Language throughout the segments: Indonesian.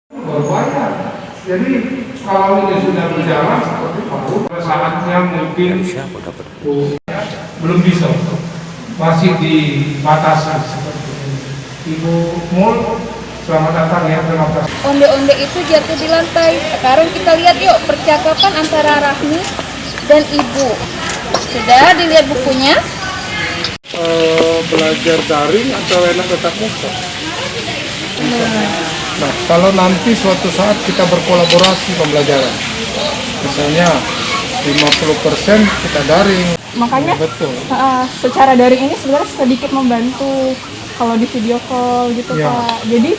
Berbayar. Jadi kalau ini sudah berjalan seperti itu, saatnya mungkin belum bisa, masih dibatasi seperti ini. Ibu Mul, selamat datang ya, terima kasih. Onde-onde itu jatuh di lantai. Sekarang kita lihat yuk percakapan antara Rahmi dan ibu. Sudah dilihat bukunya? Belajar daring atau enak tetap muka? Nah, kalau nanti suatu saat kita berkolaborasi pembelajaran, misalnya 50% kita daring. Makanya betul. Secara daring ini sebenarnya sedikit membantu kalau di video call gitu Ya. Pak. Jadi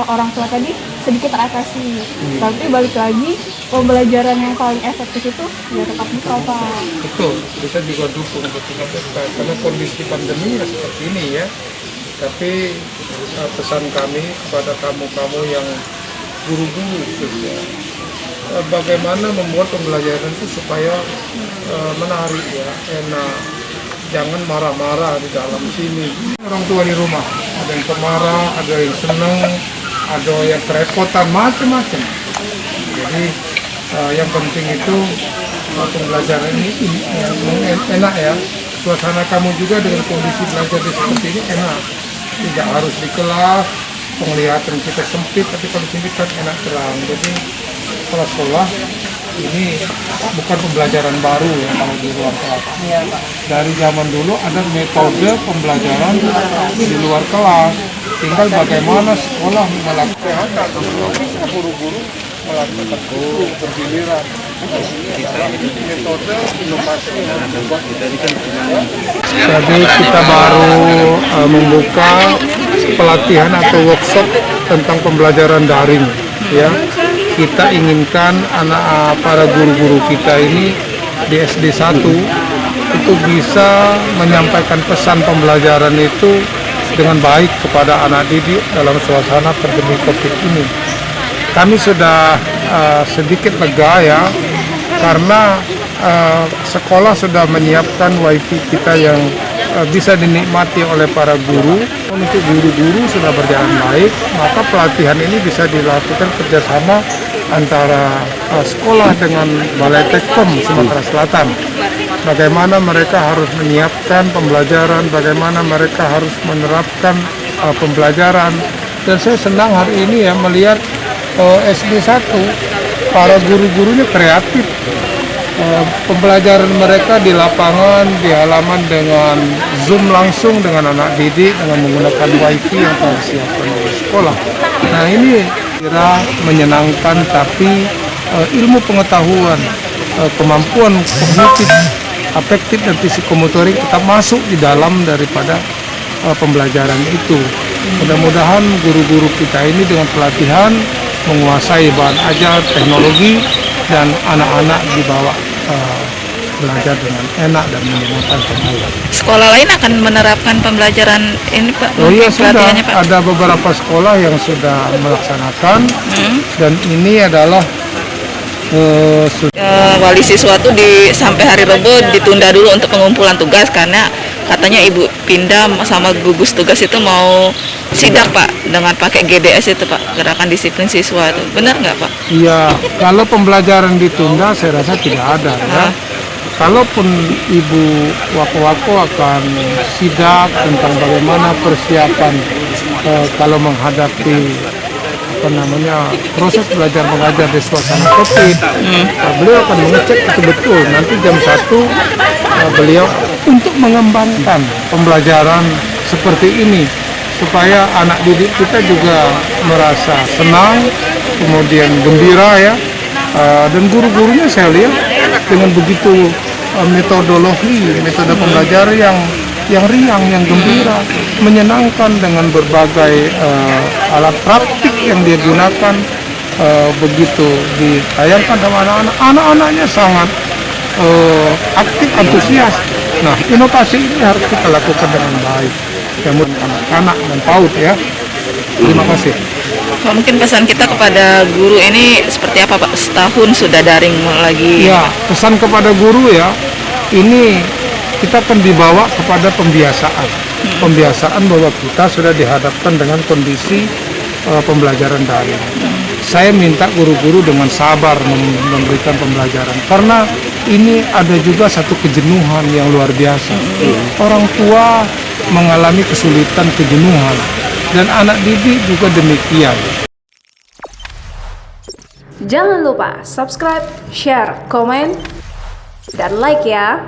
orang tua tadi sedikit teratasi. Tapi balik lagi pembelajaran yang paling efektif itu ya tetap muka Pak. Betul, kita juga dukung ketika karena kondisi pandemi ya seperti ini ya. Tapi pesan kami kepada kamu-kamu yang guru-guru khususnya, bagaimana membuat pembelajaran itu supaya menarik ya, enak. Jangan marah-marah di dalam sini. Orang tua di rumah, ada yang pemarah, ada yang senang, ada yang kerepotan, macam-macam. Jadi yang penting itu pembelajaran ini enak ya. Suasana kamu juga dengan kondisi belajar seperti ini enak. Tidak harus di kelas, penglihatan kita sempit, tapi kalau sini kan enak terang. Jadi sekolah-sekolah ini bukan pembelajaran baru ya kalau di luar kelas. Dari zaman dulu ada metode pembelajaran di luar kelas. Tinggal bagaimana sekolah melakukan guru-guru melakukan guru bergiliran. Metode inovasi. Jadi kita baru membuka pelatihan atau workshop tentang pembelajaran daring ya. Kita inginkan para guru-guru kita ini di SD 1 itu bisa menyampaikan pesan pembelajaran itu dengan baik kepada anak didik dalam suasana pandemi COVID ini. Kami sudah sedikit lega ya, karena sekolah sudah menyiapkan wifi kita yang bisa dinikmati oleh para guru. Untuk guru-guru sudah berjalan baik, maka pelatihan ini bisa dilakukan kerjasama antara sekolah dengan Balai Tekkom Sumatera Selatan. Bagaimana mereka harus menyiapkan pembelajaran, bagaimana mereka harus menerapkan pembelajaran. Dan saya senang hari ini ya melihat SD 1, para guru-gurunya kreatif. Pembelajaran mereka di lapangan, di halaman dengan Zoom langsung dengan anak didik, dengan menggunakan wifi yang telah disiapkan oleh sekolah. Nah ini kira menyenangkan, tapi ilmu pengetahuan, kemampuan kognitif, afektif dan psikomotorik tetap masuk di dalam daripada pembelajaran itu. Mudah-mudahan guru-guru kita ini dengan pelatihan menguasai bahan ajar, teknologi, dan anak-anak dibawa belajar dengan enak dan menyenangkan semua. Sekolah lain akan menerapkan pembelajaran ini Pak? Oh iya sudah, Pak? ada beberapa sekolah yang sudah melaksanakan dan ini adalah wali siswa tuh sampai hari Rabu ditunda dulu untuk pengumpulan tugas karena katanya Ibu Pinda sama gugus tugas itu mau sidak Pak dengan pakai GDS itu Pak, gerakan disiplin siswa itu. Benar nggak Pak? Iya, kalau pembelajaran ditunda saya rasa tidak ada ya. Kalaupun Ibu Wako-Wako akan sidak tentang bagaimana persiapan kalau menghadapi proses belajar mengajar di suasana COVID, beliau akan mengecek betul-betul nanti jam 1 beliau untuk mengembangkan pembelajaran seperti ini supaya anak didik kita juga merasa senang, kemudian gembira ya, dan guru-gurunya saya lihat dengan begitu metode pembelajaran yang riang, yang gembira, menyenangkan dengan berbagai alat praktik yang dia gunakan, begitu ditayangkan sama anak-anaknya sangat aktif, antusias. Nah, inovasi ini harus kita lakukan dengan baik, yang anak-anak dan PAUD ya. Terima kasih. Pak, mungkin pesan kita kepada guru ini seperti apa Pak? Setahun sudah daring lagi. Ya, pesan kepada guru ya, ini kita akan dibawa kepada pembiasaan. Pembiasaan bahwa kita sudah dihadapkan dengan kondisi pembelajaran daring. Saya minta guru-guru dengan sabar memberikan pembelajaran, karena ini ada juga satu kejenuhan yang luar biasa. Orang tua mengalami kesulitan, kejenuhan, dan anak didik juga demikian. Jangan lupa subscribe, share, komen, dan like ya.